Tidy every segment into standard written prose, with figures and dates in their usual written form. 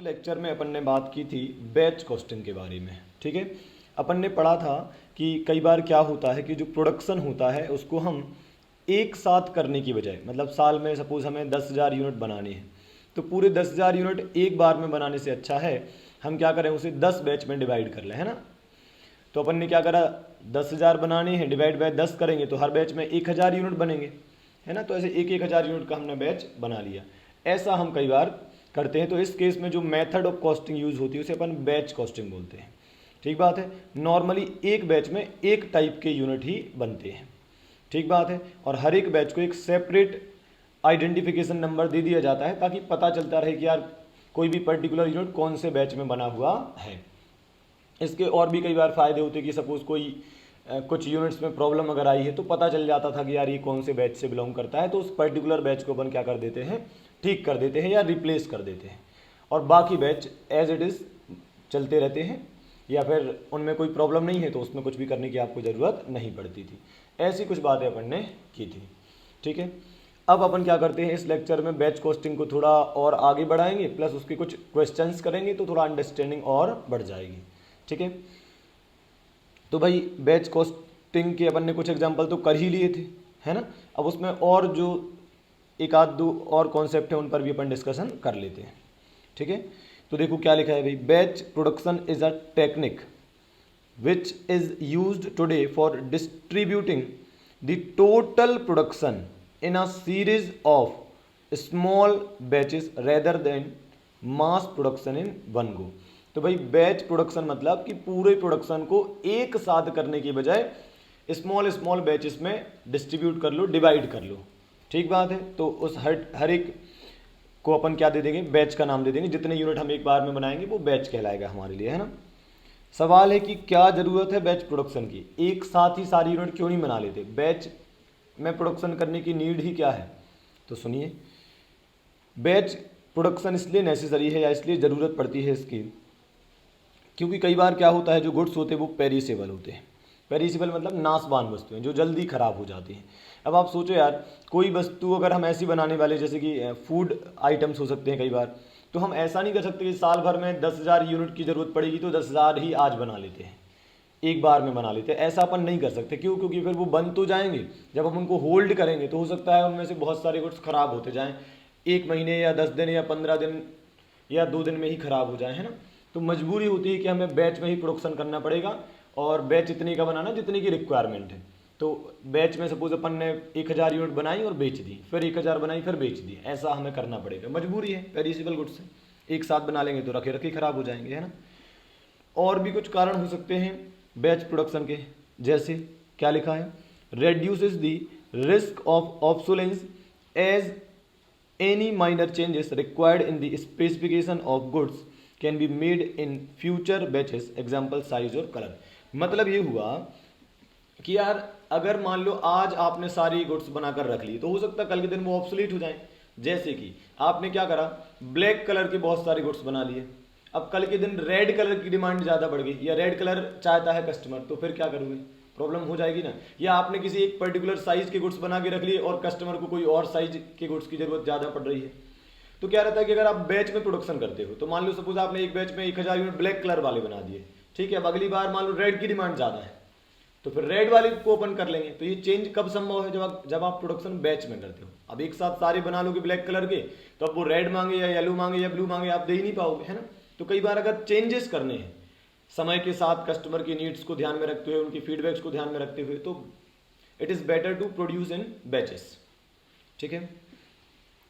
Lecture में अपन ने बात की थी बैच कॉस्टिंग के बारे में। ठीक है, अपन ने पढ़ा था कि कई बार क्या होता है कि जो प्रोडक्शन होता है उसको हम एक साथ करने की बजाय, मतलब साल में सपोज हमें 10,000 यूनिट बनानी है, तो पूरे 10,000 यूनिट एक बार में बनाने से अच्छा है हम क्या करें, उसे 10 बैच में डिवाइड कर लें, है ना। तो अपन ने क्या करा, 10,000 बनानी है, डिवाइड बाय 10 करेंगे तो हर बैच में 1,000 यूनिट बनेंगे, है ना। तो ऐसे 1,000 यूनिट का हमने बैच बना लिया। ऐसा हम कई बार करते हैं। तो इस केस में जो मेथड ऑफ कॉस्टिंग यूज होती है उसे अपन बैच कॉस्टिंग बोलते हैं। ठीक बात है। नॉर्मली एक बैच में एक टाइप के यूनिट ही बनते हैं, ठीक बात है। और हर एक बैच को एक सेपरेट आइडेंटिफिकेशन नंबर दे दिया जाता है ताकि पता चलता रहे कि यार कोई भी पर्टिकुलर यूनिट कौन से बैच में बना हुआ है। इसके और भी कई बार फायदे होते हैं कि सपोज कोई कुछ यूनिट्स में प्रॉब्लम अगर आई है तो पता चल जाता था कि यार ये कौन से बैच से बिलोंग करता है, तो उस पर्टिकुलर बैच को अपन क्या कर देते हैं, ठीक कर देते हैं या रिप्लेस कर देते हैं, और बाकी बैच एज इट इज़ चलते रहते हैं, या फिर उनमें कोई प्रॉब्लम नहीं है तो उसमें कुछ भी करने की आपको ज़रूरत नहीं पड़ती थी। ऐसी कुछ बातें अपन ने की थी। ठीक है, अब अपन क्या करते हैं, इस लेक्चर में बैच कॉस्टिंग को थोड़ा और आगे बढ़ाएंगे, प्लस उसके कुछ क्वेश्चंस करेंगे तो थोड़ा अंडरस्टैंडिंग और बढ़ जाएगी। ठीक है, तो भाई बैच कॉस्टिंग के अपन ने कुछ एग्जांपल तो कर ही लिए थे, है ना। अब उसमें और जो एक आध दो और कॉन्सेप्ट है उन पर भी अपन डिस्कशन कर लेते हैं। ठीक है, तो देखो क्या लिखा है भाई, batch production is a technique which is used today for distributing the total production in a series of small batches rather then mass production in one go. तो भाई बैच प्रोडक्शन मतलब कि पूरे प्रोडक्शन को एक साथ करने की बजाय स्मॉल स्मॉल बैचेस में डिस्ट्रीब्यूट कर लो, डिवाइड कर लो। ठीक बात है। तो उस हर एक को अपन क्या दे देंगे, बैच का नाम दे देंगे। जितने यूनिट हम एक बार में बनाएंगे वो बैच कहलाएगा हमारे लिए, है ना। सवाल है कि क्या ज़रूरत है बैच प्रोडक्शन की, एक साथ ही सारी यूनिट क्यों नहीं बना लेते, बैच में प्रोडक्शन करने की नीड ही क्या है। तो सुनिए, बैच प्रोडक्शन इसलिए नेसेसरी है या इसलिए ज़रूरत पड़ती है इसकी, क्योंकि कई बार क्या होता है जो गुड्स होते हैं वो पेरिसेबल होते हैं। पेरिसेबल मतलब नाशवान वस्तुएं जो जल्दी ख़राब हो जाती हैं। अब आप सोचो यार, कोई वस्तु अगर हम ऐसी बनाने वाले, जैसे कि फूड आइटम्स हो सकते हैं कई बार, तो हम ऐसा नहीं कर सकते कि साल भर में 10,000 यूनिट की ज़रूरत पड़ेगी तो 10,000 ही आज बना लेते हैं, एक बार में बना लेते हैं। ऐसा अपन नहीं कर सकते। क्यों? क्योंकि फिर वो बन तो जाएंगे, जब हम उनको होल्ड करेंगे तो हो सकता है उनमें से बहुत सारे गुड्स ख़राब होते जाएँ, एक महीने या 10 दिन या 15 दिन या 2 दिन में ही ख़राब हो जाए, है ना। तो मजबूरी होती है कि हमें बैच में ही प्रोडक्शन करना पड़ेगा, और बैच इतनी का बनाना जितनी की रिक्वायरमेंट है। तो बैच में सपोज अपन ने 1,000 यूनिट बनाई और बेच दी, फिर 1,000 बनाई फिर बेच दी, ऐसा हमें करना पड़ेगा, मजबूरी है। पेरिसेबल गुड्स से एक साथ बना लेंगे तो रखे रखे खराब हो जाएंगे, है ना। और भी कुछ कारण हो सकते हैं बैच प्रोडक्शन के, जैसे क्या लिखा है, reduces the risk of obsolescence as any minor changes required in the specification of goods can be made in future batches, example size और color। मतलब ये हुआ कि यार अगर मान लो आज आपने सारी गुड्स बनाकर रख ली तो हो सकता है कल के दिन वो ऑब्सोलीट हो जाए। जैसे कि आपने क्या करा, ब्लैक कलर के बहुत सारे गुड्स बना लिए, अब कल के दिन रेड कलर की डिमांड ज़्यादा बढ़ गई या रेड कलर चाहता है कस्टमर, तो फिर क्या करोगे, प्रॉब्लम हो जाएगी ना। या आपने किसी एक पर्टिकुलर साइज के गुड्स बना के रख लिए और कस्टमर को कोई और साइज के गुड्स की जरूरत ज़्यादा पड़ रही है, तो क्या रहता है कि अगर आप बैच में प्रोडक्शन करते हो तो मान लो सपोज आपने एक बैच में 1,000 यूनिट ब्लैक कलर वाले बना दिए, ठीक है। अब अगली बार मान लो रेड की डिमांड ज़्यादा है तो फिर रेड वाले को ओपन कर लेंगे। तो ये चेंज कब संभव है, जब आप प्रोडक्शन बैच में करते हो। अब एक साथ सारे बना लोगे ब्लैक कलर के तो अब वो रेड मांगे या येलो मांगे या ब्लू मांगे आप दे ही नहीं पाओगे, है ना। तो कई बार अगर चेंजेस करने हैं समय के साथ, कस्टमर की नीड्स को ध्यान में रखते हुए, उनकी फीडबैक्स को ध्यान में रखते हुए, तो it is better to produce in batches. ठीक है,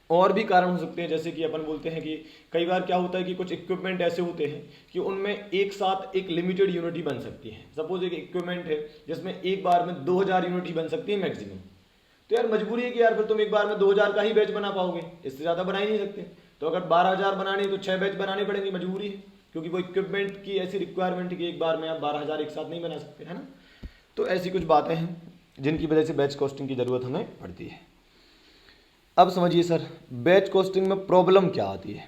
और भी कारण हो सकते हैं, जैसे कि अपन बोलते हैं कि कई बार क्या होता है कि कुछ इक्विपमेंट ऐसे होते हैं कि उनमें एक साथ एक लिमिटेड यूनिट ही बन सकती है। सपोज एक इक्विपमेंट है जिसमें एक बार में 2,000 यूनिट ही बन सकती है मैक्सिमम, तो यार मजबूरी है कि यार फिर तुम एक बार में 2,000 का ही बैच बना पाओगे, इससे ज़्यादा बना ही नहीं सकते। तो अगर 12,000 बनानी है तो 6 बैच बनाने पड़ेंगे, मजबूरी है, क्योंकि वो इक्विपमेंट की ऐसी रिक्वायरमेंट है कि एक बार में आप 12,000 एक साथ नहीं बना सकते, है ना। तो ऐसी कुछ बातें हैं जिनकी वजह से बैच कॉस्टिंग की ज़रूरत हमें पड़ती है। अब समझिए सर, बैच कॉस्टिंग में प्रॉब्लम क्या आती है।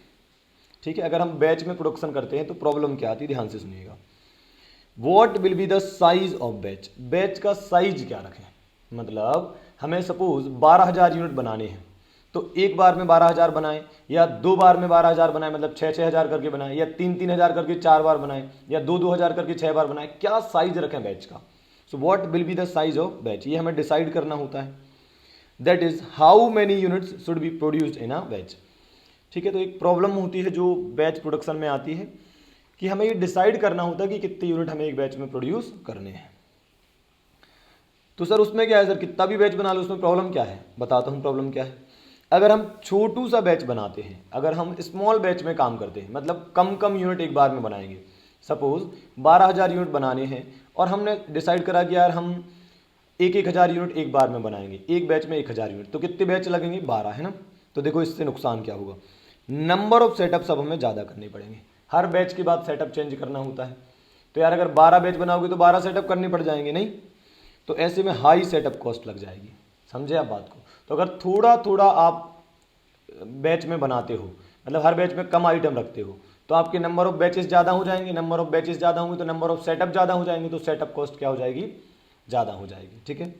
ठीक है, अगर हम बैच में प्रोडक्शन करते हैं तो प्रॉब्लम क्या आती है, ध्यान से सुनिएगा। What will be the size of batch, batch का साइज क्या रखें। मतलब हमें सपोज 12,000 यूनिट बनाने हैं तो एक बार में 12,000 बनाएं, या 2 बार में 12,000 बनाएं, मतलब 6,000 करके बनाएं, या 3,000 करके 4 बार बनाएं, या 2,000 करके 6 बार बनाएं, क्या साइज रखें बैच का। So what will be the size of batch, ये हमें डिसाइड करना होता है। That is how many units should be produced in a batch. ठीक है, तो एक प्रॉब्लम होती है जो बैच प्रोडक्शन में आती है कि हमें ये डिसाइड करना होता है कि कितने यूनिट हमें एक बैच में प्रोड्यूस करने हैं। तो सर उसमें क्या है, सर कितना भी बैच बना लो उसमें प्रॉब्लम क्या है, बताता हूँ प्रॉब्लम क्या है। अगर हम छोटू सा बैच बनाते हैं, अगर हम स्मॉल बैच में काम करते हैं, मतलब कम कम यूनिट एक बार में बनाएंगे, सपोज 12,000 यूनिट बनाने हैं और हमने डिसाइड करा कि यार हम 1,000 यूनिट एक बार में बनाएंगे, एक बैच में 1,000 यूनिट, तो कितने बैच लगेंगे, 12, है ना। तो देखो इससे नुकसान क्या होगा, नंबर ऑफ सेटअप सब हमें ज़्यादा करने पड़ेंगे, हर बैच के बाद सेटअप चेंज करना होता है। तो यार अगर 12 बैच बनाओगे तो 12 सेटअप करने पड़ जाएंगे, नहीं, तो ऐसे में हाई सेटअप कॉस्ट लग जाएगी। समझे आप बात को। तो अगर थोड़ा थोड़ा आप बैच में बनाते हो, मतलब हर बैच में कम आइटम रखते हो, तो आपके नंबर ऑफ बैचेस ज़्यादा हो जाएंगे, नंबर ऑफ बैचेस ज़्यादा होंगे तो नंबर ऑफ सेटअप ज़्यादा हो जाएंगे, तो सेटअप कॉस्ट क्या हो जाएगी, ज़्यादा हो जाएगी। ठीक है,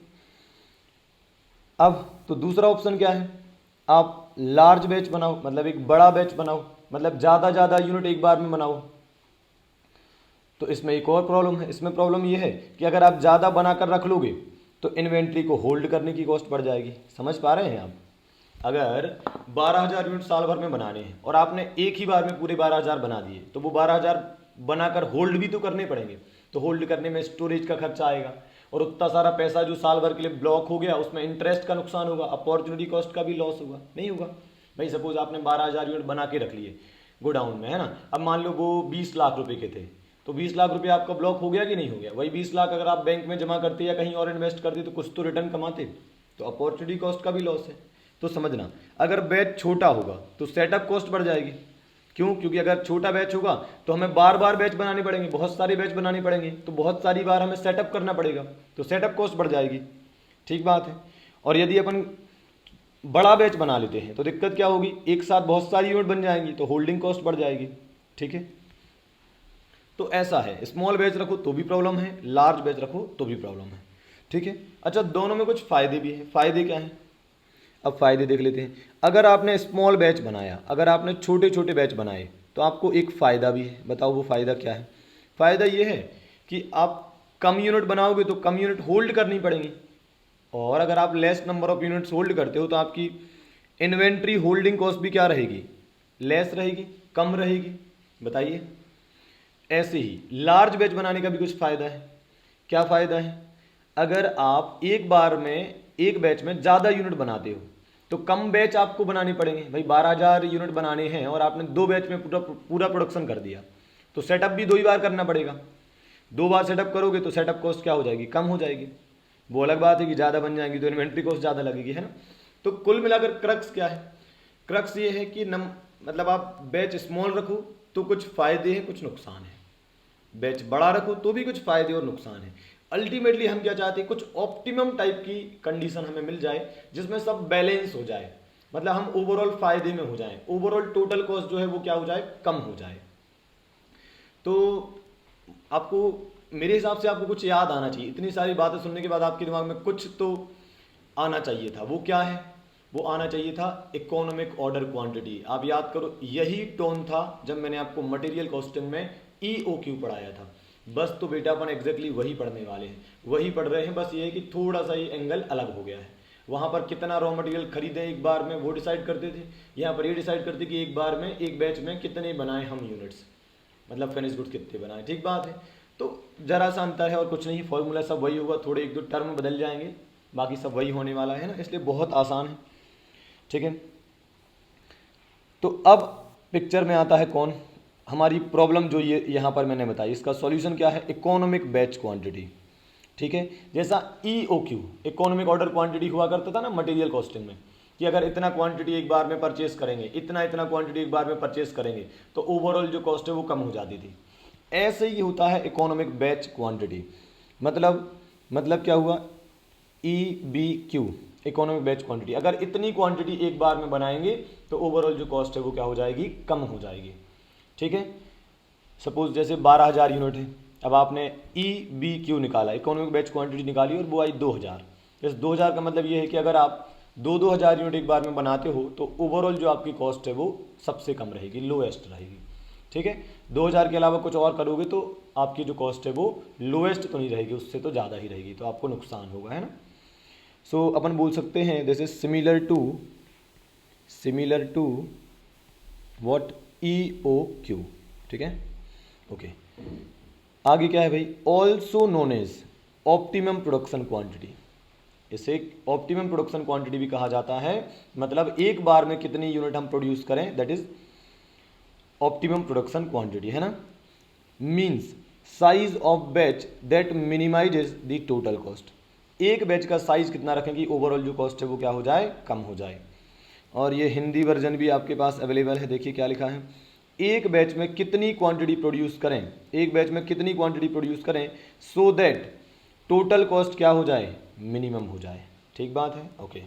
अब तो दूसरा ऑप्शन क्या है, आप लार्ज बैच बनाओ, मतलब एक बड़ा बैच बनाओ, मतलब ज़्यादा यूनिट एक बार में बनाओ। तो इसमें एक और प्रॉब्लम है, इसमें प्रॉब्लम ये है कि अगर आप ज़्यादा बनाकर रख लोगे तो इन्वेंट्री को होल्ड करने की कॉस्ट बढ़ जाएगी। समझ पा रहे हैं आप। अगर 12,000 यूनिट साल भर में बनाने हैं और आपने एक ही बार में पूरे 12,000 बना दिए, तो वो 12,000 बनाकर होल्ड भी तो करने पड़ेंगे। तो होल्ड करने में स्टोरेज का खर्चा आएगा, और उतना सारा पैसा जो साल भर के लिए ब्लॉक हो गया उसमें इंटरेस्ट का नुकसान होगा, अपॉर्चुनिटी कॉस्ट का भी लॉस होगा, नहीं होगा भाई। सपोज आपने 12,000 यूनिट बना के रख लिए गोडाउन में, है ना। अब मान लो वो 20 लाख रुपए के थे, तो 20 लाख रुपए आपका ब्लॉक हो गया कि नहीं हो गया। वही 20 लाख अगर आप बैंक में जमा करते या कहीं और इन्वेस्ट करते तो कुछ तो रिटर्न कमाते, तो अपॉर्चुनिटी कॉस्ट का भी लॉस है। तो समझना, अगर बैच छोटा होगा तो सेटअप कॉस्ट बढ़ जाएगी। क्यों, क्योंकि अगर छोटा बैच होगा तो हमें बार बार बैच बनाने पड़ेंगे, बहुत सारे बैच बनाने पड़ेंगे, तो बहुत सारी बार हमें सेटअप करना पड़ेगा, तो सेटअप कॉस्ट बढ़ जाएगी। ठीक बात है। और यदि अपन बड़ा बैच बना लेते हैं तो दिक्कत क्या होगी, एक साथ बहुत सारी यूनिट बन जाएंगी तो होल्डिंग कॉस्ट बढ़ जाएगी। ठीक है, तो ऐसा है, स्मॉल बैच रखो तो भी प्रॉब्लम है, लार्ज बैच रखो तो भी प्रॉब्लम है। ठीक है, अच्छा दोनों में कुछ फायदे भी हैं। फायदे क्या हैं, अब फायदे देख लेते हैं। अगर आपने स्मॉल बैच बनाया, अगर आपने छोटे छोटे बैच बनाए तो आपको एक फ़ायदा भी है। बताओ वो फ़ायदा क्या है। फ़ायदा ये है कि आप कम यूनिट बनाओगे तो कम यूनिट होल्ड करनी पड़ेंगी, और अगर आप less number of units hold करते हो तो आपकी इन्वेंट्री होल्डिंग कॉस्ट भी क्या रहेगी, लेस रहेगी, कम रहेगी। बताइए। ऐसे ही लार्ज बैच बनाने का भी कुछ फ़ायदा है। क्या फ़ायदा है, अगर आप एक बार में एक बैच में ज़्यादा यूनिट बनाते हो तो कम बैच आपको बनाने पड़ेंगे। भाई 12,000 यूनिट बनाने हैं और आपने 2 बैच में पूरा प्रोडक्शन कर दिया, तो सेटअप भी 2 ही बार करना पड़ेगा। 2 बार सेटअप करोगे तो सेटअप कॉस्ट क्या हो जाएगी, कम हो जाएगी। वो अलग बात है कि ज़्यादा बन जाएंगी तो इन्वेंट्री कॉस्ट ज़्यादा लगेगी, है ना। तो कुल मिलाकर क्रक्स क्या है, क्रक्स ये है कि मतलब आप बैच स्मॉल रखो तो कुछ फ़ायदे हैं, कुछ नुकसान है। बैच बड़ा रखो तो भी कुछ फ़ायदे और नुकसान है। अल्टीमेटली हम क्या चाहते हैं, कुछ ऑप्टिमम टाइप की कंडीशन हमें मिल जाए जिसमें सब बैलेंस हो जाए, मतलब हम ओवरऑल फायदे में हो जाए, ओवरऑल टोटल कॉस्ट जो है वो क्या हो जाए, कम हो जाए। तो आपको मेरे हिसाब से आपको कुछ याद आना चाहिए। इतनी सारी बातें सुनने के बाद आपके दिमाग में कुछ तो आना चाहिए था। वो क्या है, वो आना चाहिए था इकोनॉमिक ऑर्डर क्वांटिटी। आप याद करो, यही टोन था जब मैंने आपको मटेरियल कॉस्टिंग में EOQ पढ़ाया था। बस तो बेटा अपन एग्जैक्टली वही पढ़ने वाले हैं, वही पढ़ रहे हैं। बस ये है कि थोड़ा सा ये एंगल अलग हो गया है। वहाँ पर कितना रॉ मटेरियल खरीदें एक बार में वो डिसाइड करते थे, यहाँ पर ये डिसाइड करते कि एक बार में एक बैच में कितने बनाए हम यूनिट्स, मतलब फिनिश गुड्स कितने बनाए। ठीक बात है। तो जरा सा अंतर है और कुछ नहीं, फॉर्मूला सब वही होगा, थोड़े 1-2 टर्म बदल जाएंगे, बाकी सब वही होने वाला है ना, इसलिए बहुत आसान है। ठीक है, तो अब पिक्चर में आता है कौन, हमारी प्रॉब्लम जो ये यहाँ पर मैंने बताई, इसका सॉल्यूशन क्या है, इकोनॉमिक बैच क्वांटिटी। ठीक है, जैसा EOQ इकोनॉमिक ऑर्डर क्वांटिटी हुआ करता था ना मटेरियल कॉस्टिंग में, कि अगर इतना क्वांटिटी एक बार में परचेस करेंगे, इतना क्वांटिटी एक बार में परचेस करेंगे तो ओवरऑल जो कॉस्ट है वो कम हो जाती थी। ऐसे ही होता है इकोनॉमिक बैच क्वांटिटी। मतलब क्या हुआ, EBQ इकोनॉमिक बैच क्वांटिटी। अगर इतनी क्वांटिटी एक बार में बनाएंगे तो ओवरऑल जो कॉस्ट है वो क्या हो जाएगी, कम हो जाएगी। ठीक है, सपोज जैसे 12,000 यूनिट है, अब आपने EBQ निकाला, इकोनॉमिक बैच क्वांटिटी निकाली और वो आई 2,000। जैसे 2,000 का मतलब ये है कि अगर आप दो 2,000 यूनिट एक बार में बनाते हो तो ओवरऑल जो आपकी कॉस्ट है वो सबसे कम रहेगी, लोएस्ट रहेगी। ठीक है, 2,000 के अलावा कुछ और करोगे तो आपकी जो कॉस्ट है वो लोएस्ट तो नहीं रहेगी, उससे तो ज़्यादा ही रहेगी, तो आपको नुकसान होगा, है ना। सो अपन बोल सकते हैं this is similar to what EOQ। ठीक है, ओके। आगे क्या है भाई, also known as optimum production quantity. इसे ऑप्टिमम प्रोडक्शन क्वांटिटी भी कहा जाता है, मतलब एक बार में कितनी यूनिट हम प्रोड्यूस करें, that is optimum production quantity, है ना। Means size of batch that minimises the total cost. एक बैच का साइज कितना रखें कि ओवरऑल जो कॉस्ट है वो क्या हो जाए, कम हो जाए। और ये हिंदी वर्जन भी आपके पास अवेलेबल है, देखिए क्या लिखा है, एक बैच में कितनी क्वांटिटी प्रोड्यूस करें, एक बैच में कितनी क्वांटिटी प्रोड्यूस करें सो दैट टोटल कॉस्ट क्या हो जाए, मिनिमम हो जाए। ठीक बात है, ओके।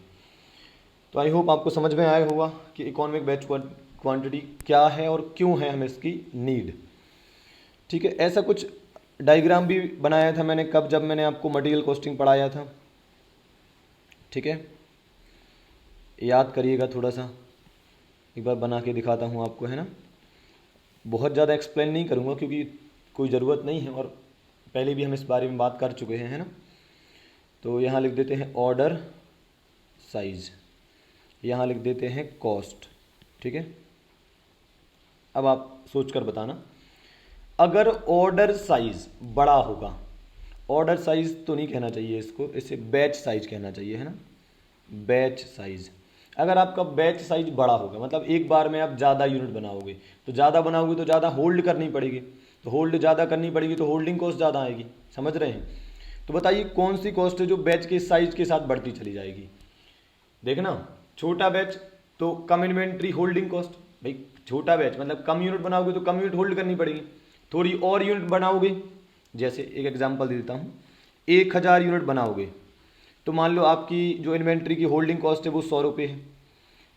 तो आई होप आपको समझ में आया होगा कि इकोनॉमिक बैच क्वांटिटी क्या है और क्यों है हमें इसकी नीड। ठीक है, ऐसा कुछ डायग्राम भी बनाया था मैंने, कब, जब मैंने आपको मटेरियल कॉस्टिंग पढ़ाया था। ठीक है, याद करिएगा थोड़ा सा, एक बार बना के दिखाता हूँ आपको, है ना। बहुत ज़्यादा एक्सप्लेन नहीं करूँगा क्योंकि कोई ज़रूरत नहीं है, और पहले भी हम इस बारे में बात कर चुके हैं, है ना। तो यहाँ लिख देते हैं ऑर्डर साइज, यहाँ लिख देते हैं कॉस्ट। ठीक है, अब आप सोच कर बताना, अगर ऑर्डर साइज बड़ा होगा, ऑर्डर साइज तो नहीं कहना चाहिए इसको, इसे बैच साइज कहना चाहिए, है ना, बैच साइज। अगर आपका बैच साइज बड़ा होगा, मतलब एक बार में आप ज़्यादा यूनिट बनाओगे, तो ज़्यादा बनाओगे तो ज़्यादा होल्ड करनी पड़ेगी, तो होल्ड ज़्यादा करनी पड़ेगी तो होल्डिंग कॉस्ट ज़्यादा आएगी, समझ रहे हैं। तो बताइए कौन सी कॉस्ट है जो बैच के साइज के साथ बढ़ती चली जाएगी। देखना, छोटा बैच तो कम इन्वेंट्री होल्डिंग कॉस्ट, भाई छोटा बैच मतलब कम यूनिट बनाओगे तो कम यूनिट होल्ड करनी पड़ेगी, थोड़ी और यूनिट बनाओगे, जैसे एक एग्जांपल दे देता हूँ, 1,000 यूनिट बनाओगे तो मान लो आपकी जो इन्वेंट्री की होल्डिंग कॉस्ट है वो 100 रुपये है,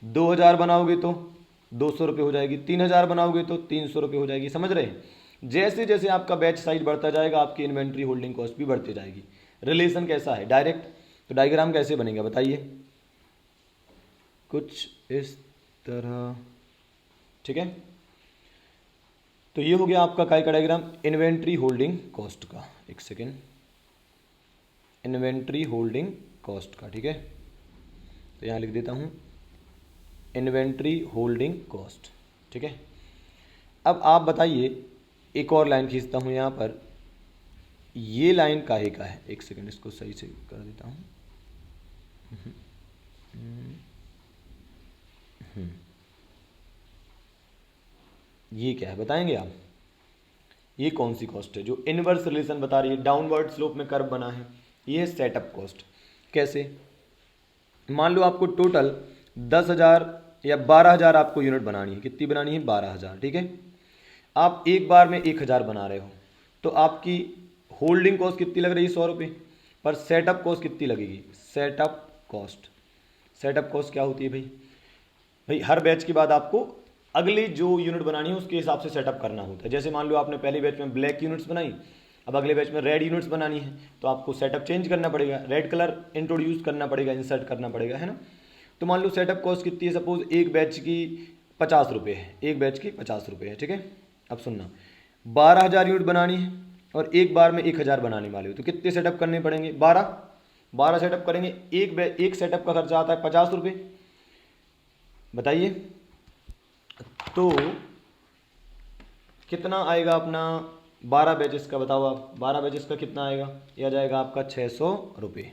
2,000 बनाओगे तो 200 रुपये हो जाएगी, 3,000 बनाओगे तो 300 रुपये हो जाएगी, समझ रहे हैं। जैसे जैसे आपका बैच साइज बढ़ता जाएगा आपकी इन्वेंट्री होल्डिंग कॉस्ट भी बढ़ती जाएगी। रिलेशन कैसा है, डायरेक्ट। तो डायग्राम कैसे बनेगा बताइए, कुछ इस तरह। ठीक है, तो ये हो गया आपका काय का डायग्राम, इन्वेंट्री होल्डिंग कॉस्ट का। एक सेकेंड, इन्वेंट्री होल्डिंग कॉस्ट का। ठीक है, तो यहाँ लिख देता हूँ इन्वेंट्री होल्डिंग कॉस्ट। ठीक है, अब आप बताइए, एक और लाइन खींचता हूँ यहाँ पर, ये लाइन काहे का है, एक सेकेंड इसको सही से कर देता हूँ। ये क्या है बताएंगे आप, ये कौन सी कॉस्ट है जो इनवर्स रिलेशन बता रही है, डाउनवर्ड स्लोप में कर्व बना है, ये है सेटअप कॉस्ट। कैसे, मान लो आपको टोटल 10,000 या 12,000 आपको यूनिट बनानी है, कितनी बनानी है, 12,000। ठीक है, आप एक बार में 1,000 बना रहे हो, तो आपकी होल्डिंग कॉस्ट कितनी लग रही है, 100 रुपये, पर सेटअप कॉस्ट कितनी लगेगी, सेटअप कॉस्ट। सेटअप कॉस्ट क्या होती है भाई, हर बैच के बाद आपको अगली जो यूनिट बनानी है उसके हिसाब से सेटअप करना होता है। जैसे मान लो आपने पहले बैच में ब्लैक यूनिट्स बनाई, अब अगले बैच में रेड यूनिट्स बनानी है, तो आपको सेटअप चेंज करना पड़ेगा, रेड कलर इंट्रोड्यूस करना पड़ेगा, इंसर्ट करना पड़ेगा, है ना। तो मान लो सेटअप कॉस्ट कितनी है, सपोज एक बैच की 50 रुपये है, एक बैच की 50 रुपये है। ठीक है, अब सुनना, 12,000 यूनिट बनानी है और एक बार में 1,000 बनाने वाले हो, तो कितने सेटअप करने पड़ेंगे, 12 सेटअप करेंगे। एक सेटअप का खर्चा आता है 50 रुपये, बताइए तो कितना आएगा अपना 12 बैचेस का, बताओ आप 12 बैचेस का कितना आएगा, यह आ जाएगा आपका 600 रुपये।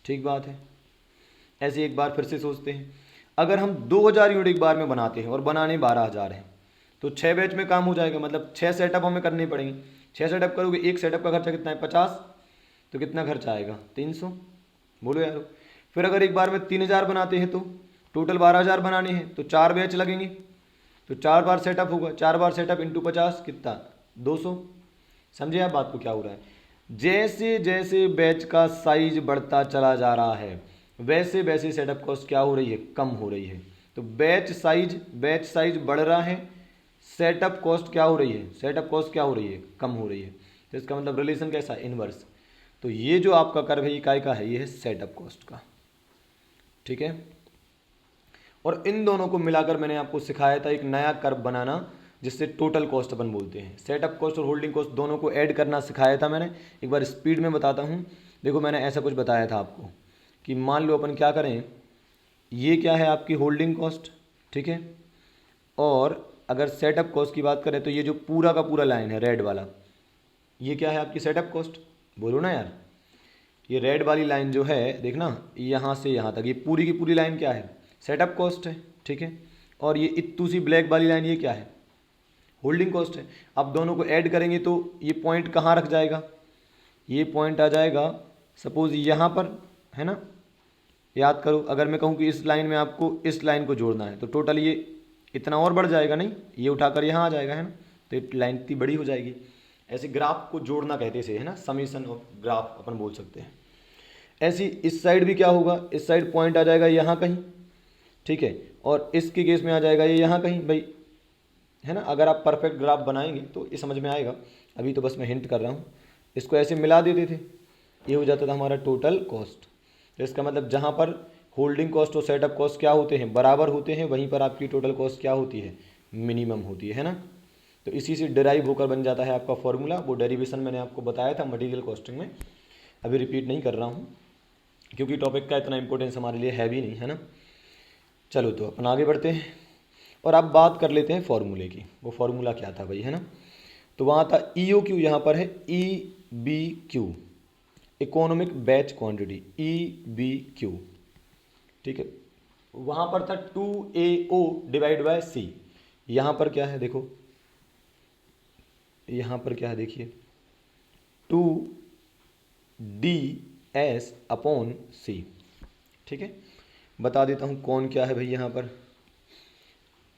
ठीक बात है। ऐसे एक बार फिर से सोचते हैं, अगर हम 2,000 यूनिट एक बार में बनाते हैं और बनाने 12,000 हैं, तो 6 बैच में काम हो जाएगा, मतलब 6 सेटअप हमें करने पड़ेंगे। 6 सेटअप करोगे, एक सेटअप का खर्चा कितना है, 50, तो कितना खर्चा आएगा, 300, बोलो यार। फिर अगर एक बार में 3,000 बनाते हैं तो टोटल 12,000 बनाने हैं, तो 4 बैच लगेंगे, तो 4 बार सेटअप होगा, 4 बार सेटअप इंटू 50 कितना, 200। समझे आप बात को क्या हो रहा है। जैसे जैसे बैच का साइज बढ़ता चला जा रहा है वैसे वैसे सेटअप कॉस्ट क्या हो रही है, कम हो रही है। तो बैच साइज बढ़ रहा है, सेटअप कॉस्ट क्या हो रही है, सेटअप कॉस्ट क्या हो रही है, कम हो रही है। तो इसका मतलब रिलेशन कैसा है, इनवर्स। तो ये जो आपका कर्व है इकाई का है, ये है सेटअप कॉस्ट का। ठीक है। और इन दोनों को मिलाकर मैंने आपको सिखाया था एक नया कर्व बनाना, जिससे टोटल कॉस्ट अपन बोलते हैं। सेटअप कॉस्ट और होल्डिंग कॉस्ट दोनों को ऐड करना सिखाया था मैंने। एक बार स्पीड में बताता हूँ। देखो मैंने ऐसा कुछ बताया था आपको कि मान लो अपन क्या करें, ये क्या है आपकी होल्डिंग कॉस्ट, ठीक है। और अगर सेटअप कॉस्ट की बात करें तो ये जो पूरा का पूरा लाइन है रेड वाला, ये क्या है आपकी सेटअप कॉस्ट, बोलो ना यार। ये रेड वाली लाइन जो है देखना, यहाँ से यहाँ तक ये पूरी की पूरी लाइन क्या है, सेटअप कॉस्ट है, ठीक है। और ये इत्तू सी ब्लैक वाली लाइन ये क्या है, होल्डिंग कॉस्ट है। अब दोनों को ऐड करेंगे तो ये पॉइंट कहाँ रख जाएगा, ये पॉइंट आ जाएगा सपोज यहाँ पर, है ना। याद करो, अगर मैं कहूँ कि इस लाइन में आपको इस लाइन को जोड़ना है तो टोटल ये इतना और बढ़ जाएगा, नहीं ये उठाकर यहाँ आ जाएगा, है ना। तो ये लाइन इतनी बड़ी हो जाएगी। ऐसे ग्राफ को जोड़ना कहते से, है ना, समीशन ऑफ ग्राफ अपन बोल सकते हैं। ऐसी इस साइड भी क्या होगा, इस साइड पॉइंट आ जाएगा यहाँ कहीं, ठीक है। और इसके केस में आ जाएगा ये यहाँ कहीं भाई, है ना। अगर आप परफेक्ट ग्राफ बनाएंगे तो ये समझ में आएगा, अभी तो बस मैं हिंट कर रहा हूँ। इसको ऐसे मिला देते थे, ये हो जाता था हमारा टोटल कॉस्ट। तो इसका मतलब जहाँ पर होल्डिंग कॉस्ट और सेटअप कॉस्ट क्या होते हैं, बराबर होते हैं, वहीं पर आपकी टोटल कॉस्ट क्या होती है, मिनिमम होती है ना। तो इसी से डिराइव होकर बन जाता है आपका फॉर्मूला। वो डेरिवेशन मैंने आपको बताया था मटेरियल कॉस्टिंग में, अभी रिपीट नहीं कर रहा हूँ क्योंकि टॉपिक का इतना इंपॉर्टेंस हमारे लिए है भी नहीं, है ना। चलो तो अपन आगे बढ़ते हैं और अब बात कर लेते हैं फॉर्मूले की। वो फॉर्मूला क्या था भाई, है ना। तो वहाँ था EOQ, यहाँ पर है EBQ, economic batch quantity, EBQ, ठीक है। वहाँ पर था 2AO डिवाइड बाय C। यहाँ पर क्या है देखो, यहाँ पर क्या है देखिए, 2DS अपॉन C, ठीक है। बता देता हूँ कौन क्या है भाई यहाँ पर।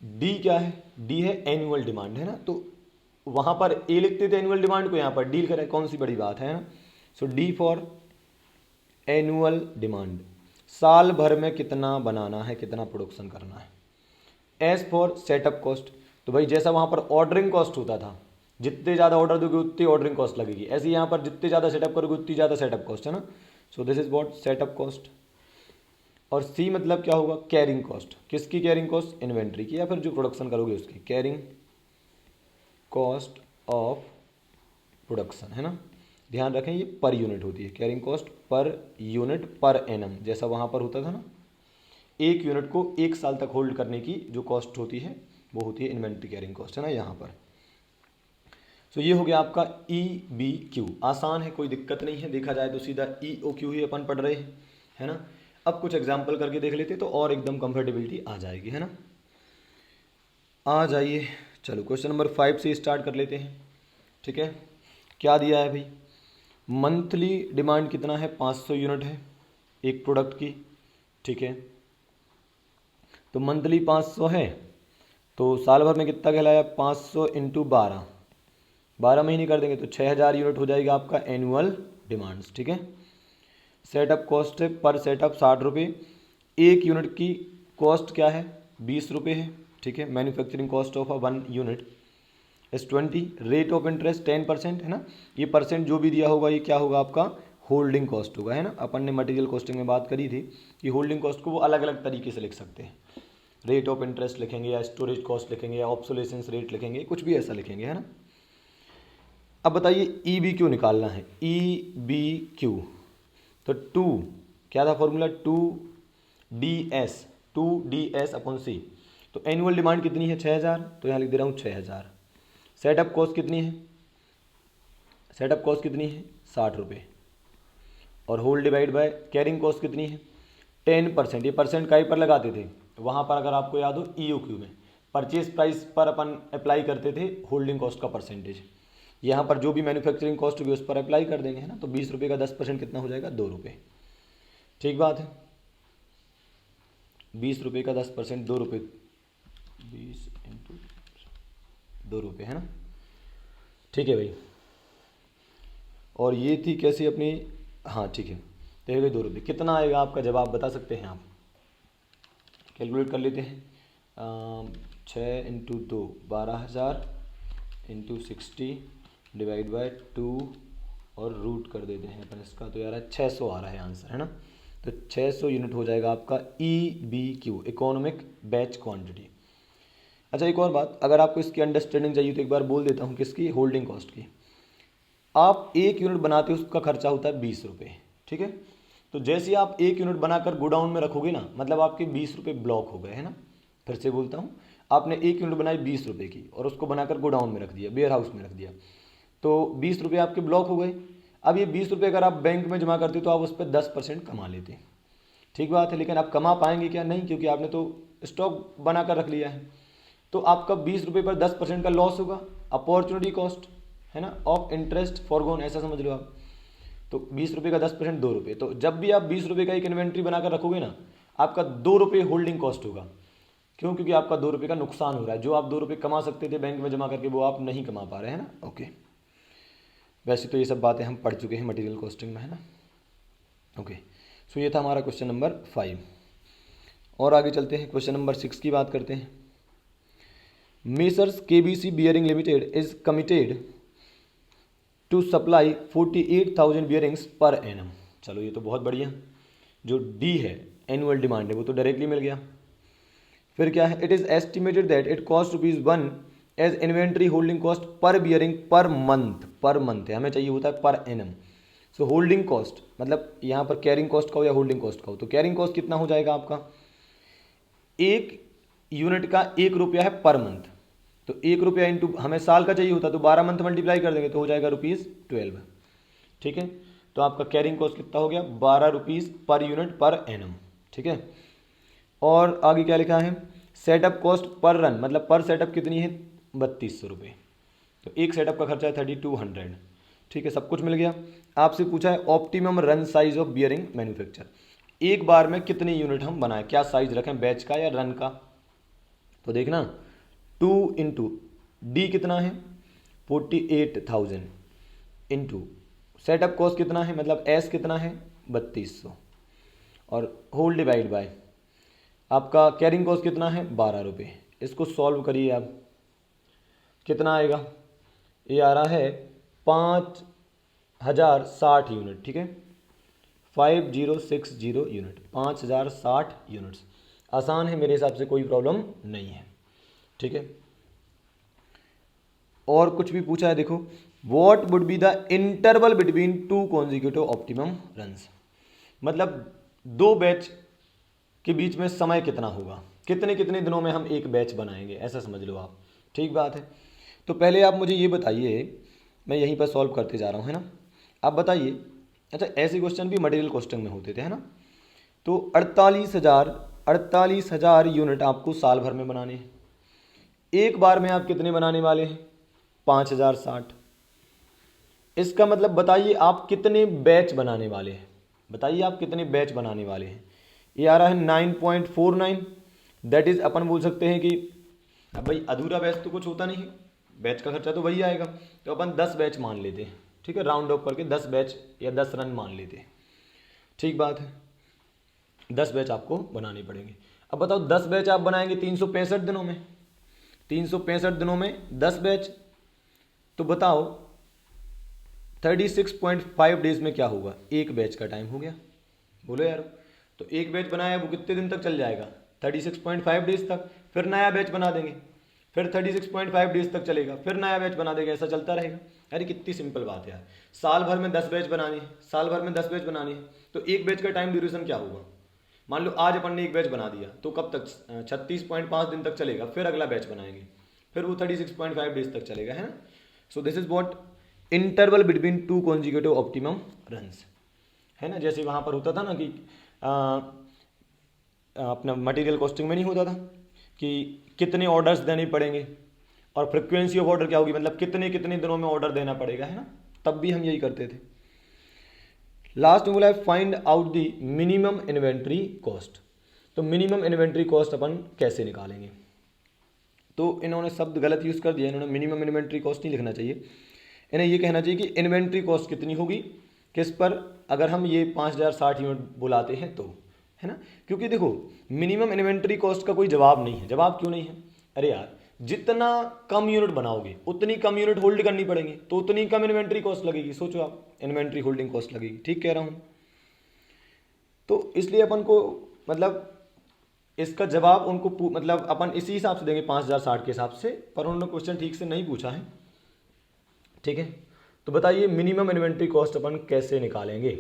D क्या है, D है एनुअल डिमांड, है ना। तो वहाँ पर A लिखते थे एनुअल डिमांड को, यहाँ पर डील करें, कौन सी बड़ी बात है ना। सो D फॉर एनुअल डिमांड, साल भर में कितना बनाना है, कितना प्रोडक्शन करना है। एस फॉर सेटअप कॉस्ट, तो भाई जैसा वहाँ पर ऑर्डरिंग कॉस्ट होता था, जितने ज़्यादा ऑर्डर दोगे उतनी ऑर्डरिंग कॉस्ट लगेगी, ऐसे ही यहाँ पर जितने ज़्यादा सेटअप करोगे उतनी ज़्यादा सेटअप कॉस्ट, है ना। So this is what setup cost. और सी मतलब क्या होगा, कैरिंग कॉस्ट। किसकी कैरिंग कॉस्ट, इन्वेंट्री की या फिर जो प्रोडक्शन करोगे उसकी, कैरिंग कॉस्ट ऑफ प्रोडक्शन, है ना। ध्यान रखें ये पर यूनिट होती है, carrying cost per unit per annum, जैसा वहाँ पर होता था ना। एक यूनिट को एक साल तक होल्ड करने की जो कॉस्ट होती है वो होती है इन्वेंट्री कैरिंग कॉस्ट, है ना यहाँ पर। सो ये हो गया आपका EBQ। आसान है, कोई दिक्कत नहीं है, देखा जाए तो सीधा EOQ ही अपन पढ़ रहे हैं, है ना। अब कुछ एग्जाम्पल करके देख लेते तो और एकदम कंफर्टेबिलिटी आ जाएगी, है ना। आ जाइए, चलो क्वेश्चन नंबर 5 से स्टार्ट कर लेते हैं, ठीक है। क्या दिया है भाई, मंथली डिमांड कितना है, 500 यूनिट है एक प्रोडक्ट की, ठीक है। तो मंथली 500 है तो साल भर में कितना कहलाया, 500 इंटू 12 महीने कर देंगे तो 6000 यूनिट हो जाएगा आपका एनुअल डिमांड्स, ठीक है। सेटअप कॉस्ट है पर सेटअप 60 रुपये, एक यूनिट की कॉस्ट क्या है 20 रुपये है, ठीक है। मैन्युफैक्चरिंग कॉस्ट ऑफ 1 यूनिट इस 20, रेट ऑफ इंटरेस्ट 10%, है ना। ये परसेंट जो भी दिया होगा ये क्या होगा आपका होल्डिंग कॉस्ट होगा, है ना। अपन ने मटेरियल कॉस्टिंग में बात करी थी कि होल्डिंग कॉस्ट को वो अलग अलग तरीके से लिख सकते हैं, रेट ऑफ इंटरेस्ट लिखेंगे या स्टोरेज कॉस्ट लिखेंगे या ऑब्सोलेसेंस रेट लिखेंगे, कुछ भी ऐसा लिखेंगे, है ना। अब बताइए EBQ निकालना है, EBQ तो 2 क्या था फॉर्मूला, 2DS अपॉन C। तो एनुअल डिमांड कितनी है 6000, तो यहाँ लिख दे रहा हूँ 6000। सेटअप कॉस्ट कितनी है, सेटअप कॉस्ट कितनी है 60 रुपये, और whole divide by carrying cost कितनी है 10%। ये परसेंट कहीं पर लगाते थे, वहाँ पर अगर आपको याद हो EOQ में परचेज प्राइस पर अपन अप्लाई करते थे होल्डिंग कॉस्ट का परसेंटेज। यहाँ पर जो भी मैन्युफैक्चरिंग कॉस्ट होगी उस पर अप्लाई कर देंगे, है ना। तो 20 रुपये का 10% कितना हो जाएगा 2 रुपये, ठीक बात है। 20 रुपये का 10% 2 रुपये, 20 इंटू 2 रुपये, है ना, ठीक है भाई। और ये थी कैसी अपनी, हाँ ठीक है, तो ये 2 रुपये कितना आएगा आपका जवाब बता सकते हैं आप, कैलकुलेट कर लेते हैं। 6 इंटू 2 12,000 इंटू 60 डिवाइड बाय 2 और रूट कर देते हैं अपन इसका, तो यार 600 आ रहा है आंसर, है ना। तो 600 यूनिट हो जाएगा आपका EBQ, इकोनॉमिक बैच क्वांटिटी। अच्छा एक और बात, अगर आपको इसकी अंडरस्टैंडिंग चाहिए तो एक बार बोल देता हूँ किसकी, होल्डिंग कॉस्ट की। आप 1 यूनिट बनाते हो उसका खर्चा होता है 20 रुपये, ठीक है। तो जैसे ही आप 1 यूनिट बनाकर गोडाउन में रखोगे ना, मतलब आपके 20 रुपये ब्लॉक हो गए, है ना। फिर से बोलता हूँ, आपने 1 यूनिट बनाई 20 रुपये की और उसको बनाकर गोडाउन में रख दिया, वेयर हाउस में रख दिया, तो 20 रुपये आपके ब्लॉक हो गए। अब ये 20 रुपये अगर आप बैंक में जमा करते तो आप उस पर 10% कमा लेते, ठीक बात है। लेकिन आप कमा पाएंगे क्या, नहीं, क्योंकि आपने तो स्टॉक बना कर रख लिया है। तो आपका 20 रुपये पर 10% का लॉस होगा, अपॉर्चुनिटी कॉस्ट, है ना, ऑफ इंटरेस्ट फॉरगोन, ऐसा समझ लो आप। तो 20 रुपये का 10% 2 रुपये। तो जब भी आप 20 रुपये का एक इन्वेंट्री बनाकर रखोगे ना, आपका 2 रुपये होल्डिंग कॉस्ट होगा। क्यों? क्योंकि आपका 2 रुपये का नुकसान हो रहा है। जो आप 2 रुपये कमा सकते थे बैंक में जमा करके, वो आप नहीं कमा पा रहे हैं ना। ओके, वैसे तो ये सब बातें हम पढ़ चुके हैं मटेरियल कॉस्टिंग में, है ना। ओके, सो ये था हमारा क्वेश्चन नंबर 5। और आगे चलते हैं, क्वेश्चन नंबर 6 की बात करते हैं। Messrs KBC bearing limited is committed to supply 48,000 bearings per annum. चलो ये तो बहुत बढ़िया। जो डी है, एनुअल डिमांड है, वो तो डायरेक्टली मिल गया। फिर क्या है, it is estimated that it cost ₹1 as inventory holding cost per bearing per month. Per month है, हमें चाहिए होता है पर एनम। सो होल्डिंग कॉस्ट मतलब यहाँ पर कैरिंग कॉस्ट का हो या होल्डिंग कॉस्ट का हो, तो कैरिंग कॉस्ट कितना हो जाएगा आपका, 1 यूनिट का 1 रुपया है पर मंथ। तो 1 रुपया इंटू, हमें साल का चाहिए होता तो 12 मंथ मल्टीप्लाई कर देंगे तो हो जाएगा ₹12, ठीक है। तो आपका कैरिंग कॉस्ट कितना हो गया, ₹12 पर यूनिट पर एनम, ठीक है। और आगे क्या लिखा है, सेटअप कॉस्ट पर रन, मतलब पर सेटअप कितनी है, 3200 रुपये। तो एक सेटअप का खर्चा है 3200, ठीक है। सब कुछ मिल गया। आपसे पूछा है optimum run size of bearing manufacture, एक बार में कितने यूनिट हम बनाएं, क्या साइज रखें, बैच का या रन का। तो देखना 2 इंटू डी कितना है 48,000 इंटू सेटअप कॉस्ट कितना है, मतलब एस कितना है 3200, और होल डिवाइड बाय आपका कैरिंग कॉस्ट कितना है 12 रुपये। इसको सॉल्व करिए आप, कितना आएगा, ये आ रहा है 5060 यूनिट, ठीक है। 5060 यूनिट, 5060 यूनिट्स। आसान है मेरे हिसाब से, कोई प्रॉब्लम नहीं है, ठीक है। और कुछ भी पूछा है, देखो what would be the interval between 2 consecutive optimum runs, मतलब 2 बैच के बीच में समय कितना होगा, कितने कितने दिनों में हम एक बैच बनाएंगे, ऐसा समझ लो आप, ठीक बात है। तो पहले आप मुझे ये बताइए, मैं यहीं पर सॉल्व करते जा रहा हूँ, है ना। आप बताइए, अच्छा ऐसे क्वेश्चन भी मटेरियल कॉस्टिंग में होते थे, है ना। तो 48,000 यूनिट आपको साल भर में बनाने हैं, एक बार में आप कितने बनाने वाले हैं, 5060। इसका मतलब बताइए आप कितने बैच बनाने वाले हैं, बताइए आप कितने बैच बनाने वाले हैं। ये आ रहा है 9.49, दैट इज अपन बोल सकते हैं कि अब भाई अधूरा बैच तो कुछ होता नहीं है, बैच का खर्चा तो वही आएगा, तो अपन 10 बैच मान लेते हैं, ठीक है, राउंड ऑफ करके 10 बैच या 10 रन मान लेते हैं, ठीक बात है। 10 बैच आपको बनाने पड़ेंगे। अब बताओ 10 बैच आप बनाएंगे 365 दिनों में, 365 दिनों में 10 बैच, तो बताओ 36.5 डेज में क्या होगा, एक बैच का टाइम हो गया, बोलो यार। तो एक बैच बनाया वो कितने दिन तक चल जाएगा, 36.5 डेज तक, फिर नया बैच बना देंगे, फिर 36.5 डेज तक चलेगा, फिर नया बैच बना देंगे, ऐसा चलता रहेगा। अरे कितनी सिंपल बात है यार, साल भर में 10 बैच बनानी है, साल भर में 10 बैच बनानी है, तो एक बैच का टाइम ड्यूरेशन क्या होगा, मान लो आज अपन ने एक बैच बना दिया तो कब तक, 36.5 दिन तक चलेगा, फिर अगला बैच बनाएंगे, फिर वो 36.5 डेज तक चलेगा, है ना। So this is what interval between 2 consecutive optimum runs, है ना। जैसे वहाँ पर होता था ना कि अपना मटेरियल कॉस्टिंग में नहीं होता था कि कितने ऑर्डर्स देने पड़ेंगे और फ्रिक्वेंसी ऑफ ऑर्डर क्या होगी, मतलब कितने कितने दिनों में ऑर्डर देना पड़ेगा, है ना। तब भी हम यही करते थे। लास्ट में बोला है find out the minimum inventory cost. तो मिनिमम इन्वेंट्री कॉस्ट अपन कैसे निकालेंगे, तो इन्होंने शब्द गलत यूज़ कर दिया, इन्होंने मिनिमम इन्वेंट्री कॉस्ट नहीं लिखना चाहिए, इन्हें ये कहना चाहिए कि इन्वेंट्री कॉस्ट कितनी होगी, किस पर, अगर हम ये 5060 यूनिट बुलाते हैं तो, है ना। क्योंकि देखो मिनिमम इन्वेंट्री कॉस्ट का कोई जवाब नहीं है। जवाब क्यों नहीं है, अरे यार जितना कम यूनिट बनाओगे उतनी कम यूनिट होल्ड करनी पड़ेंगी, तो उतनी कम इन्वेंट्री कॉस्ट लगेगी। सोचो आप, इन्वेंट्री होल्डिंग कॉस्ट लगेगी, ठीक कह रहा हूँ। तो इसलिए अपन को मतलब इसका जवाब उनको मतलब अपन इसी हिसाब से देंगे 5060 के हिसाब से, पर उन्होंने क्वेश्चन ठीक से नहीं पूछा है। ठीक है, तो बताइए मिनिमम इन्वेंट्री कॉस्ट अपन कैसे निकालेंगे।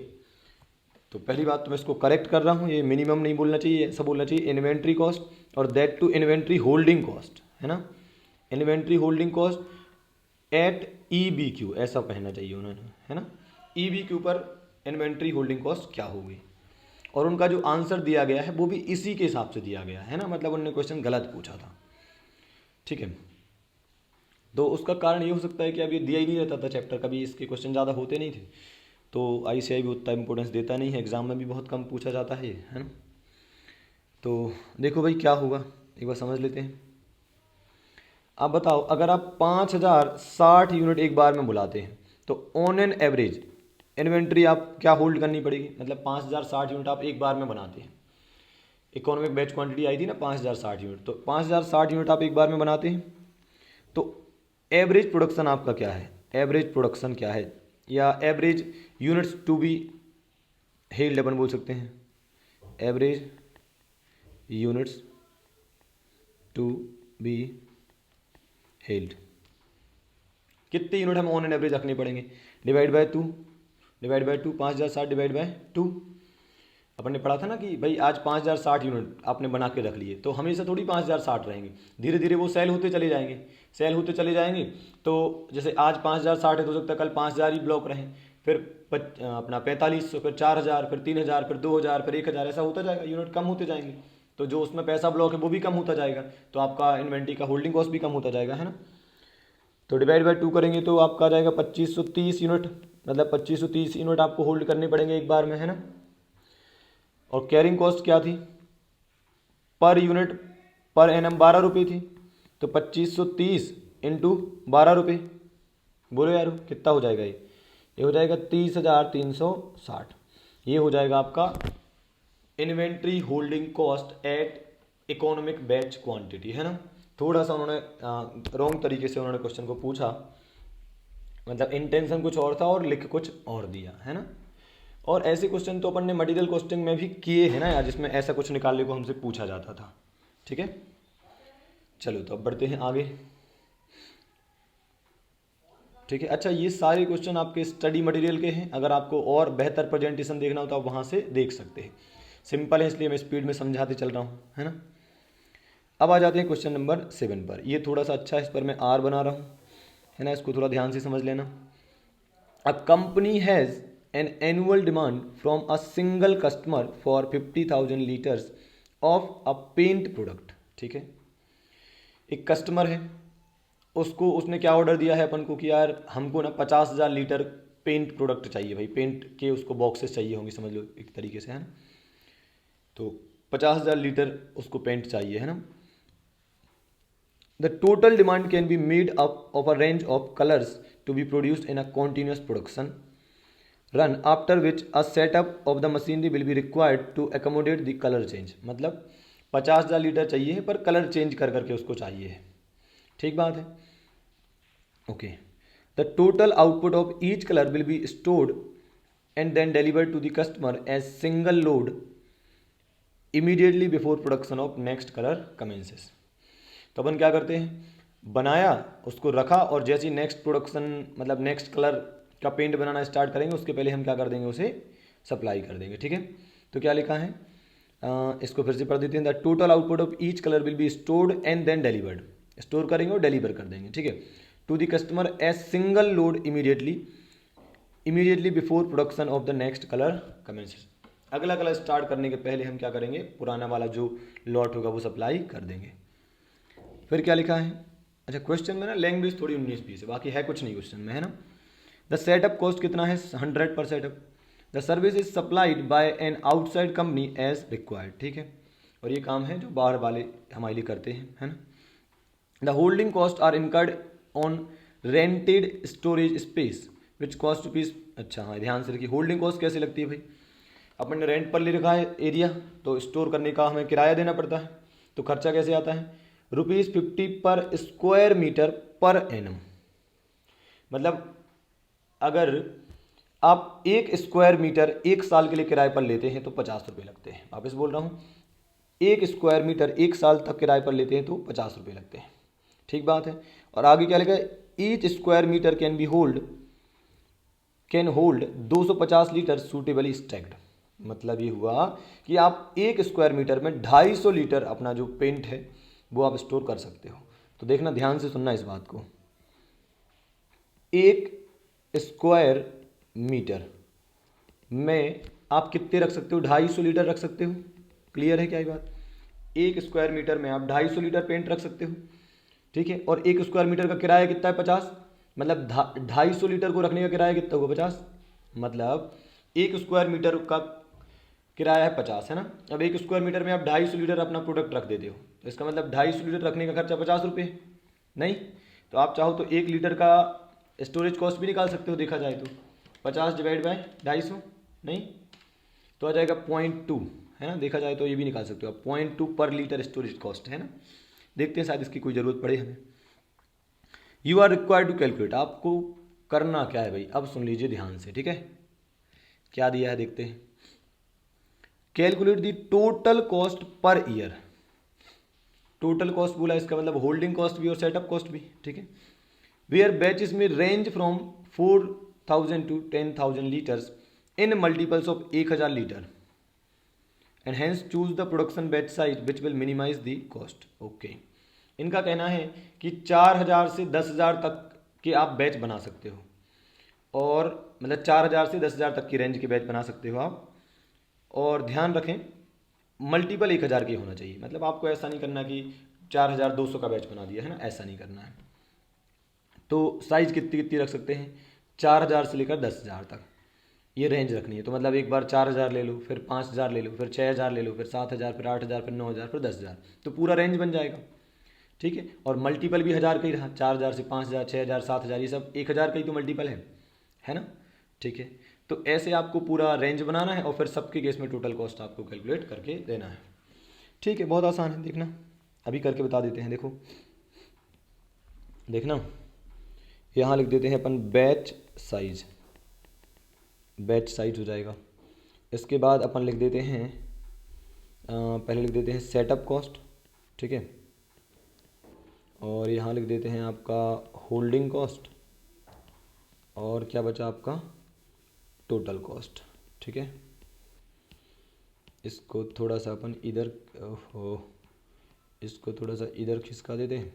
तो पहली बात तो मैं इसको करेक्ट कर रहा हूँ, ये मिनिमम नहीं बोलना चाहिए, ऐसा बोलना चाहिए इन्वेंट्री कॉस्ट, और that to inventory holding cost, है ना, inventory holding cost at EBQ, ऐसा कहना चाहिए उन्होंने, है ना, EBQ पर इन्वेंट्री होल्डिंग कॉस्ट क्या होगी। और उनका जो आंसर दिया गया है वो भी इसी के हिसाब से दिया गया है ना, मतलब उन्होंने क्वेश्चन गलत पूछा था। ठीक है, तो उसका कारण ये हो सकता है कि अब ये दिया ही नहीं रहता था चैप्टर, कभी इसके क्वेश्चन ज़्यादा होते नहीं थे, तो ICI भी उतना इंपॉर्टेंस देता नहीं है, एग्जाम में भी बहुत कम पूछा जाता है ये, है ना। तो देखो भाई क्या होगा, एक बार समझ लेते हैं। आप बताओ, अगर आप 5060 यूनिट एक बार में बुलाते हैं तो ऑन एन एवरेज इन्वेंट्री आप क्या होल्ड करनी पड़ेगी, मतलब 5060 यूनिट आप एक बार में बनाते हैं, इकोनॉमिक बैच क्वांटिटी आई थी ना 5060 यूनिट, तो 5060 यूनिट आप एक बार में बनाते हैं, तो एवरेज प्रोडक्शन आपका क्या है, एवरेज प्रोडक्शन क्या है, या average units to be held अपन बोल सकते हैं, average units to be held, कितने यूनिट हम ऑन एन एवरेज रखने पड़ेंगे, डिवाइड बाय 2, 5060 डिवाइड बाय 2। अपन ने पढ़ा था ना कि भाई आज 5060 यूनिट आपने बना के रख लिए, तो हमेशा थोड़ी 5060 रहेंगे, धीरे धीरे वो सेल होते चले जाएंगे, सेल होते चले जाएंगे। तो जैसे आज 5060 है तो हो सकता है कल 5000 ही ब्लॉक रहें, फिर अपना 4500, फिर 4000, फिर 3000, फिर 2000, फिर 1000, ऐसा होता जाएगा, यूनिट कम होते जाएंगे, तो जो उसमें पैसा ब्लॉक है वो भी कम होता जाएगा, तो आपका इन्वेंट्री का होल्डिंग कॉस्ट भी कम होता जाएगा, है ना। तो डिवाइड बाय 2 करेंगे तो आपका आ जाएगा 2530 यूनिट, मतलब 2530 यूनिट आपको होल्ड करने पड़ेंगे एक बार में, है ना। और कैरिंग कॉस्ट क्या थी, पर यूनिट पर एनम 12 रुपये थी, तो 2530 इंटू 12 रुपये, बोलो यार कितना हो जाएगा, ये हो जाएगा 30,360, ये हो जाएगा आपका inventory holding cost at economic batch quantity, है ना। थोड़ा सा उन्होंने रॉन्ग तरीके से उन्होंने क्वेश्चन को पूछा, मतलब इंटेंशन कुछ और था और लिख कुछ और दिया, है ना। और ऐसे क्वेश्चन तो अपन ने मटेरियल कॉस्टिंग में भी किए हैं ना यार, जिसमें ऐसा कुछ निकालने को हमसे पूछा जाता था। ठीक है, चलो तो अब बढ़ते हैं आगे। ठीक है, अच्छा ये सारे क्वेश्चन आपके स्टडी मटेरियल के हैं, अगर आपको और बेहतर प्रेजेंटेशन देखना हो तो आप वहाँ से देख सकते हैं, सिंपल है इसलिए मैं स्पीड में समझाते चल रहा हूँ, है ना। अब आ जाते हैं क्वेश्चन नंबर 7 पर, ये थोड़ा सा अच्छा है, इस पर मैं R बना रहा हूँ, है ना, इसको थोड़ा ध्यान से समझ लेना। A company has an annual demand from a single customer for 50,000 liters of a paint product। ठीक है, एक कस्टमर है, उसको उसने क्या ऑर्डर दिया है अपन को कि यार हमको ना 50,000 लीटर पेंट प्रोडक्ट चाहिए, भाई पेंट के उसको बॉक्सेस चाहिए होंगे, समझ लो एक तरीके से, है ना। तो 50,000 लीटर उसको पेंट चाहिए, है ना। The total demand can be made up of a range of colours to be produced in a continuous production run after which a setup of the machinery will be required to accommodate the colour change, मतलब 50,000 litre चाहिए है पर colour change कर करके उसको चाहिए है, ठीक बात है। Okay, the total output of each colour will be stored and then delivered to the customer as single load immediately before production of next colour commences. तो अपन क्या करते हैं, बनाया उसको रखा, और जैसे ही नेक्स्ट प्रोडक्शन मतलब नेक्स्ट कलर का पेंट बनाना स्टार्ट करेंगे उसके पहले हम क्या कर देंगे, उसे सप्लाई कर देंगे। ठीक है, तो क्या लिखा है, इसको फिर से पढ़ देते हैं। The total output of each colour will be stored and then delivered, store करेंगे और डिलीवर कर देंगे। ठीक है, to the customer as single load immediately before production of the next colour commences. अगला कलर स्टार्ट करने के पहले हम क्या करेंगे, पुराना वाला जो लॉट होगा वो सप्लाई कर देंगे। फिर क्या लिखा है, अच्छा क्वेश्चन में ना लैंग्वेज थोड़ी 19-20 है, बाकी है कुछ नहीं क्वेश्चन में, है ना। द सेटअप कॉस्ट कितना है, 100 पर setup. The service is supplied by an outside company as required. ठीक है, और ये काम है जो बाहर वाले हमारे लिए करते हैं, है ना। The holding cost are incurred on rented storage space which cost rupees. अच्छा हाँ, ध्यान से रखिए, होल्डिंग कॉस्ट कैसे लगती है भाई, अपन ने रेंट पर ले रखा है एरिया, तो स्टोर करने का हमें किराया देना पड़ता है, तो खर्चा कैसे आता है, ₹50 पर स्क्वायर मीटर पर एनम। मतलब अगर आप 1 स्क्वायर मीटर 1 साल के लिए किराए पर लेते हैं तो 50 रुपये लगते हैं। वापस बोल रहा हूँ, 1 स्क्वायर मीटर 1 साल तक किराए पर लेते हैं तो 50 रुपये लगते हैं। ठीक बात है। और आगे क्या लिखा है, each square metre can hold 250 litre suitably stacked. मतलब ये हुआ कि आप 1 स्क्वायर मीटर में 250 लीटर अपना जो पेंट है वो आप स्टोर कर सकते हो। तो देखना, ध्यान से सुनना इस बात को। 1 स्क्वायर मीटर में आप कितने रख सकते हो, 250 लीटर रख सकते हो। क्लियर है क्या ये बात? 1 स्क्वायर मीटर में आप 250 लीटर पेंट रख सकते हो। ठीक है। और 1 स्क्वायर मीटर का किराया कितना है, 50। मतलब 250 लीटर को रखने का किराया कितना होगा, 50। मतलब 1 स्क्वायर मीटर का किराया है 50, है ना। अब 1 स्क्वायर मीटर में आप 250 लीटर अपना प्रोडक्ट रख देते हो, तो इसका मतलब 250 लीटर रखने का खर्चा 50 रुपये। नहीं, तो आप चाहो तो 1 लीटर का स्टोरेज कॉस्ट भी निकाल सकते हो। देखा जाए तो 50 डिवाइड बाय 250, नहीं तो आ जाएगा 0.2, है ना। देखा जाए तो ये भी निकाल सकते हो आप, 0.2 पर लीटर स्टोरेज कॉस्ट, है ना। देखते हैं, शायद इसकी कोई ज़रूरत पड़े हमें। You are required to calculate, आपको करना क्या है भाई, अब सुन लीजिए ध्यान से, ठीक है। क्या दिया है देखते हैं। Calculate the total cost per year. Total cost बोला, इसका मतलब होल्डिंग कॉस्ट भी और सेटअप कॉस्ट भी, ठीक है। Where batches may range from 4000 to 10,000 litres in multiples of 1000 litre and hence choose the production batch size which will minimise the cost. Okay, इनका कहना है कि 4000 से 10,000 तक के आप बैच बना सकते हो, और मतलब 4000 से 10,000 तक की रेंज के बैच बना सकते हो आप। और ध्यान रखें, मल्टीपल 1000 के होना चाहिए। मतलब आपको ऐसा नहीं करना कि 4200 का बैच बना दिया, है ना, ऐसा नहीं करना है। तो साइज़ कितनी कितनी रख सकते हैं, 4000 से लेकर 10,000 तक ये रेंज रखनी है। तो मतलब एक बार 4000 ले लो, फिर 5000 ले लो, फिर 6000 ले लो, फिर 7000, फिर 8000, फिर 9000, फिर 10,000, तो पूरा रेंज बन जाएगा। ठीक है। और मल्टीपल भी 1000 का ही रहा, 4000 से 5000, 6000, 7000, ये सब 1000 का ही तो मल्टीपल है ना। ठीक है। तो ऐसे आपको पूरा रेंज बनाना है और फिर सबके केस में टोटल कॉस्ट आपको कैलकुलेट करके देना है। ठीक है, बहुत आसान है, देखना अभी करके बता देते हैं। देखो देखना, यहाँ लिख देते हैं अपन बैच साइज, बैच साइज हो जाएगा। इसके बाद अपन लिख देते हैं पहले लिख देते हैं सेटअप कॉस्ट, ठीक है। और यहाँ लिख देते हैं आपका होल्डिंग कॉस्ट, और क्या बचा आपका टोटल कॉस्ट, ठीक है। इसको थोड़ा सा अपन इधर इसको थोड़ा सा इधर खिसका देते हैं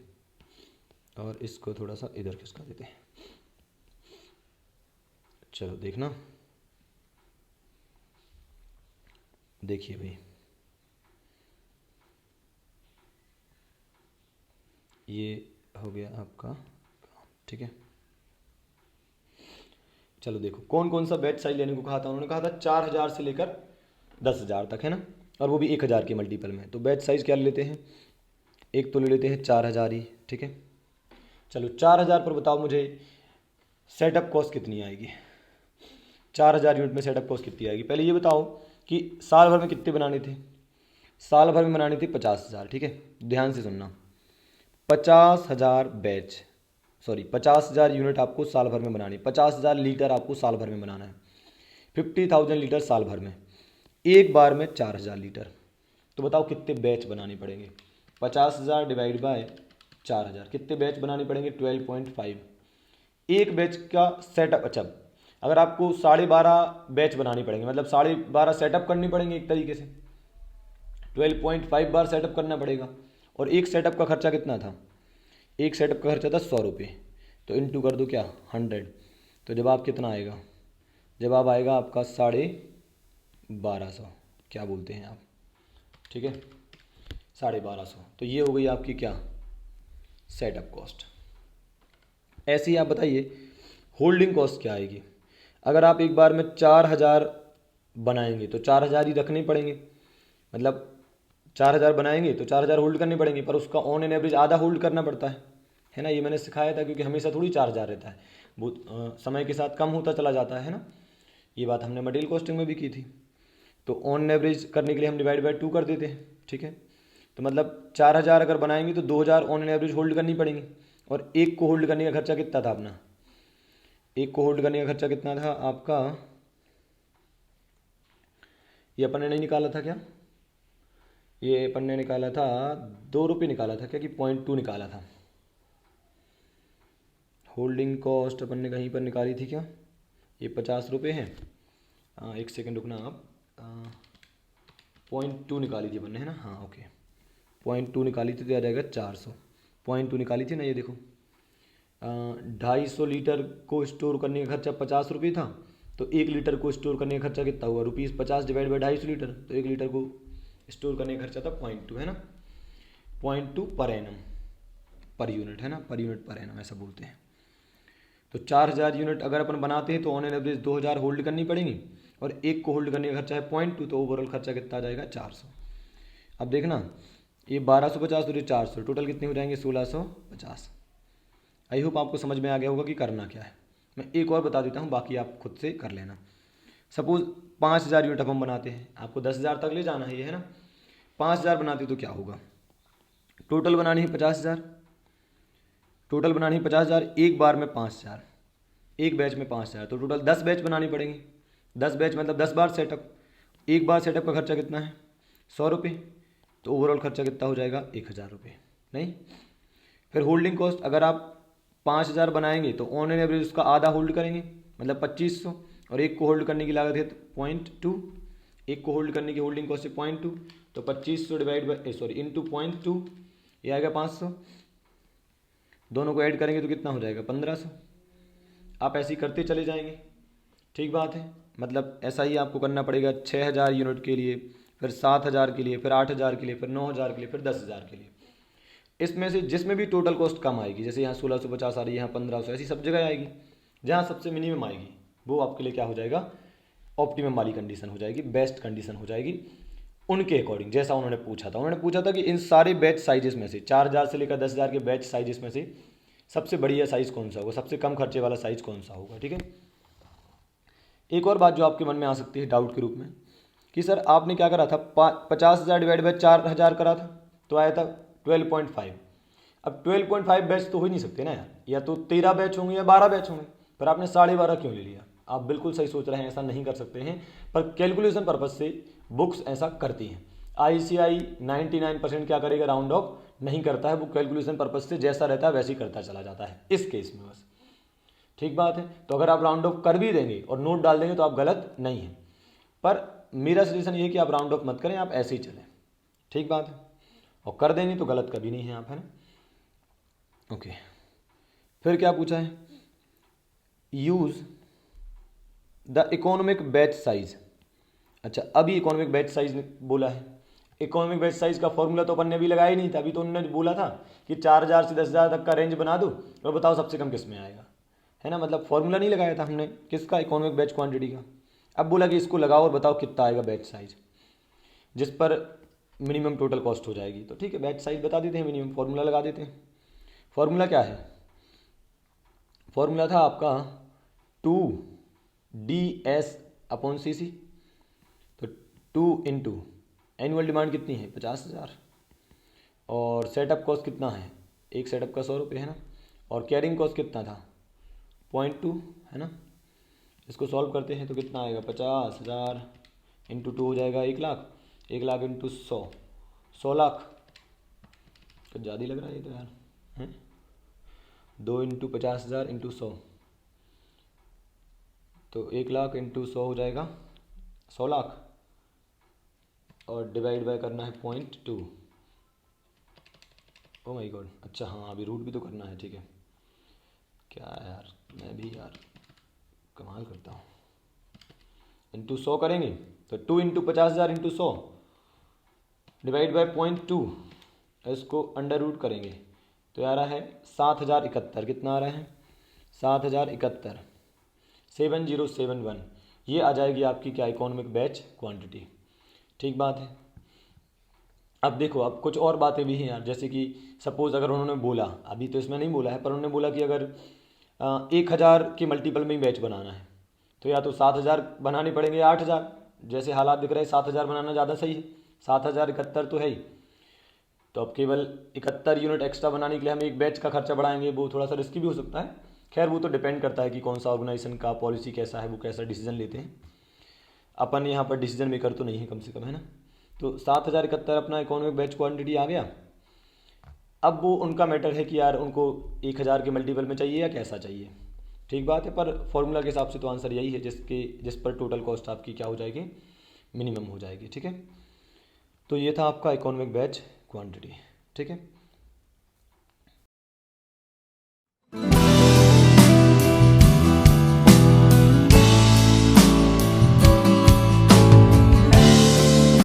और इसको थोड़ा सा इधर खिसका देते हैं। चलो देखना, देखिए भाई, ये हो गया आपका, ठीक है। चलो देखो, कौन कौन सा बैच साइज लेने को कहा था उन्होंने, कहा था 4000 से लेकर 10,000 तक, है ना, और वो भी 1000 के मल्टीपल में। तो बैच साइज क्या ले लेते हैं, एक तो ले लेते हैं 4000 ही, ठीक है। चलो 4000 पर बताओ मुझे सेटअप कॉस्ट कितनी आएगी, 4000 यूनिट में सेटअप कॉस्ट कितनी आएगी। पहले ये बताओ कि साल भर में कितने बनाने थे, साल भर में बनानी थी 50,000, ठीक है। ध्यान से सुनना, 50,000 बैच, सॉरी 50,000 यूनिट आपको साल भर में बनानी, 50,000 लीटर आपको साल भर में बनाना है, 50,000 लीटर साल भर में, एक बार में 4000 लीटर। तो बताओ कितने बैच बनाने पड़ेंगे, 50,000 डिवाइड बाय 4000, कितने बैच बनाने पड़ेंगे, 12.5। एक बैच का सेटअप, अच्छा अगर आपको 12.5 बैच बनानी पड़ेंगे, मतलब 12.5 सेटअप करनी पड़ेंगे एक तरीके से, 12.5 बार सेटअप करना पड़ेगा। और एक सेटअप का खर्चा कितना था, एक सेटअप का खर्चा था 100 रुपये, तो इंटू कर दो क्या 100। तो जवाब कितना आएगा, जवाब आएगा आपका 1250, क्या बोलते हैं आप, ठीक है, 1250। तो ये हो गई आपकी क्या सेटअप कॉस्ट। ऐसे ही आप बताइए होल्डिंग कॉस्ट क्या आएगी। अगर आप एक बार में 4000 बनाएंगे तो 4000 ही रखने पड़ेंगे, मतलब 4000 बनाएंगे तो 4000 होल्ड करने पड़ेंगे, पर उसका ऑन एन एवरेज आधा होल्ड करना पड़ता है ना। ये मैंने सिखाया था, क्योंकि हमेशा थोड़ी 4000 रहता है, वो समय के साथ कम होता चला जाता है ना। ये बात हमने मटेरियल कॉस्टिंग में भी की थी। तो ऑन एवरेज करने के लिए हम डिवाइड बाय 2 कर देते हैं, ठीक है। तो मतलब 4000 अगर बनाएंगे तो 2000 ऑन एन एवरेज होल्ड करनी पड़ेंगी, और एक को होल्ड करने का खर्चा कितना था अपना, एक को होल्ड करने का खर्चा कितना था आपका, ये अपन ने नहीं निकाला था क्या, ये अपन ने निकाला था 2 रुपये निकाला था क्या कि 0.2 निकाला था। होल्डिंग कॉस्ट अपन ने कहीं पर निकाली थी क्या, ये 50 रुपये है। एक सेकंड रुकना आप, 0.2 निकाली थी अपन ने, है ना, हाँ ओके, 0.2 निकाली थी तो आ जाएगा 400। 0.2 निकाली थी ना, ये देखो 250 लीटर को स्टोर करने का खर्चा 50 रुपये था, तो 1 लीटर को स्टोर करने का खर्चा कितना हुआ, ₹50 डिवाइड बाई 250 लीटर, तो 1 लीटर को स्टोर करने का खर्चा था 0.2, है ना, 0.2 पर एनम, पर यूनिट, है ना, पर यूनिट पर एनम ऐसा बोलते हैं। तो 4000 यूनिट अगर अपन बनाते हैं तो ऑन एन एवरेज 2000 होल्ड करनी पड़ेंगी, और एक को होल्ड करने का खर्चा है 0.2, तो ओवरऑल खर्चा कितना आ जाएगा 400। अब देखना ये 1250 और ये 400, टोटल कितने हो जाएंगे 1650। आई होप आपको समझ में आ गया होगा कि करना क्या है। मैं एक और बता देता हूँ, बाकी आप खुद से कर लेना। सपोज 5000 यूनिट अब हम बनाते हैं, आपको 10,000 तक ले जाना है ये, है ना। 5000 बनाते तो क्या होगा, टोटल बनानी है 50,000, टोटल बनानी है 50,000, एक बार में 5000, एक बैच में 5000, तो टोटल 10 बैच बनानी पड़ेंगी। 10 बैच मतलब 10 बार सेटअप, एक बार सेटअप का खर्चा कितना है 100 रुपये, तो ओवरऑल खर्चा कितना हो जाएगा 1000 रुपये। नहीं, फिर होल्डिंग कॉस्ट अगर आप 5000 बनाएंगे तो ऑन एन एवरेज उसका आधा होल्ड करेंगे, मतलब 2500, और एक को होल्ड करने की लागत है 0.2, एक को होल्ड करने की होल्डिंग कॉस्ट है 0.2, तो 2500 डिवाइड बाई इंटू 0.2, ये आएगा 500, दोनों को ऐड करेंगे तो कितना हो जाएगा 1500। आप ऐसे ही करते चले जाएंगे, ठीक बात है। मतलब ऐसा ही आपको करना पड़ेगा 6000 यूनिट के लिए, फिर 7000 के लिए, फिर 8000 के लिए, फिर 9000 के लिए, फिर 10,000 के लिए। इसमें से जिसमें भी टोटल कॉस्ट कम आएगी, जैसे यहाँ 1650 आ रही है, यहाँ 1500, ऐसी सब जगह आएगी, जहाँ सबसे मिनिमम आएगी वो आपके लिए क्या हो जाएगा, ऑप्टिमम वाली कंडीशन हो जाएगी, बेस्ट कंडीशन हो जाएगी उनके अकॉर्डिंग, जैसा उन्होंने पूछा था। उन्होंने पूछा था कि इन सारे बैच साइजेस में से 4000 से लेकर 10,000 के बैच साइजेस में से सबसे बढ़िया साइज़ कौन सा होगा, सबसे कम खर्चे वाला साइज़ कौन सा होगा, ठीक है। एक और बात जो आपके मन में आ सकती है डाउट के रूप में, कि सर आपने क्या करा था, 50,000 डिवाइड बाई 4000 करा था, तो आया था 12.5। अब 12.5 बैच तो हो ही नहीं सकते ना यार, या तो 13 बैच होंगे या 12 बैच होंगे, पर आपने 12.5 क्यों ले लिया। आप बिल्कुल सही सोच रहे हैं, ऐसा नहीं कर सकते हैं, पर कैलकुलेशन पर्पज से बुक्स ऐसा करती हैं। ICI 99% क्या करेगा, राउंड ऑफ नहीं करता है, वो कैलकुलेशन पर्पज से जैसा रहता है वैसे ही करता चला जाता है इस केस में बस, ठीक बात है। तो अगर आप राउंड ऑफ कर भी देंगे और नोट डाल देंगे तो आप गलत नहीं है, पर मेरा सजेशन ये है कि आप राउंड ऑफ मत करें, आप ऐसे ही चलें, ठीक बात है। और कर देंगे तो गलत कभी नहीं है आप, है ना। ओके, फिर क्या पूछा है, use the economic batch size. अच्छा, अभी इकोनॉमिक बैच साइज बोला है, इकोनॉमिक बैच साइज का फॉर्मूला तो अपन ने अभी लगाया ही नहीं था। अभी तो उन्होंने बोला था कि 4000 से 10,000 तक का रेंज बना दो और बताओ सबसे कम किस में आएगा, है ना। मतलब फॉर्मूला नहीं लगाया था हमने किसका, इकोनॉमिक बैच क्वांटिटी का। अब बोला कि इसको लगाओ और बताओ कितना आएगा बैच साइज, जिस पर मिनिमम टोटल कॉस्ट हो जाएगी। तो ठीक है, बैच साइज बता देते हैं, मिनिमम फॉर्मूला लगा देते हैं। फॉर्मूला क्या है, फॉर्मूला था आपका 2DS/cc। तो 2 इंटू एनुअल डिमांड कितनी है 50,000, और सेटअप कॉस्ट कितना है, एक सेटअप का 100 रुपये, है ना। और कैरिंग कॉस्ट कितना था 0.2, है ना। इसको सॉल्व करते हैं तो कितना आएगा, 50,000 इंटू 2 हो जाएगा 1,00,000, 1,00,000 इंटू 100, 100,00,000। कुछ ज़्यादा ही लग रहा है ये तो यार, हैं। 2 इंटू 50,000 इंटू 100, तो 1,00,000 इंटू 100 हो जाएगा 100,00,000, और डिवाइड बाय करना है 0.2। ओ माय गॉड, अच्छा हाँ, अभी रूट भी तो करना है, ठीक है। क्या यार, मैं भी यार कमाल करता हूँ। इंटू 100 करेंगे तो 2 इंटू 50,000 इंटू 100 डिवाइड बाय 0.2, इसको अंडर रूट करेंगे तो आ रहा है 7,071। कितना आ रहा है 7,071, 7071। ये आ जाएगी आपकी क्या, इकोनॉमिक बैच क्वांटिटी, ठीक बात है। अब देखो, अब कुछ और बातें भी हैं यार, जैसे कि सपोज अगर उन्होंने बोला, अभी तो इसमें नहीं बोला है, पर उन्होंने बोला कि अगर 1,000 के मल्टीपल में ही बैच बनाना है तो या तो 7,000 बनाने पड़ेंगे या 8,000। जैसे हालात दिख रहे हैं 7,000 बनाना ज़्यादा सही है, 7,071 तो है ही। तो अब केवल 71 यूनिट एक्स्ट्रा बनाने के लिए हम एक बैच का खर्चा बढ़ाएंगे, वो थोड़ा सा रिस्की भी हो सकता है, खैर वो तो डिपेंड करता है कि कौन सा ऑर्गेनाइजेशन का पॉलिसी कैसा है, वो कैसा डिसीजन लेते हैं। अपन यहाँ पर डिसीजन मेकर तो नहीं है कम से कम, है ना। तो 7,071 अपना इकोनॉमिक बैच क्वांटिटी आ गया। अब वो उनका मैटर है कि यार उनको 1,000 के मल्टीपल में चाहिए या कैसा चाहिए। ठीक बात है, पर फॉर्मूला के हिसाब से तो आंसर यही है जिस पर टोटल कॉस्ट आपकी क्या हो जाएगी, मिनिमम हो जाएगी। ठीक है, तो ये था आपका इकोनॉमिक बैच क्वांटिटी। ठीक है।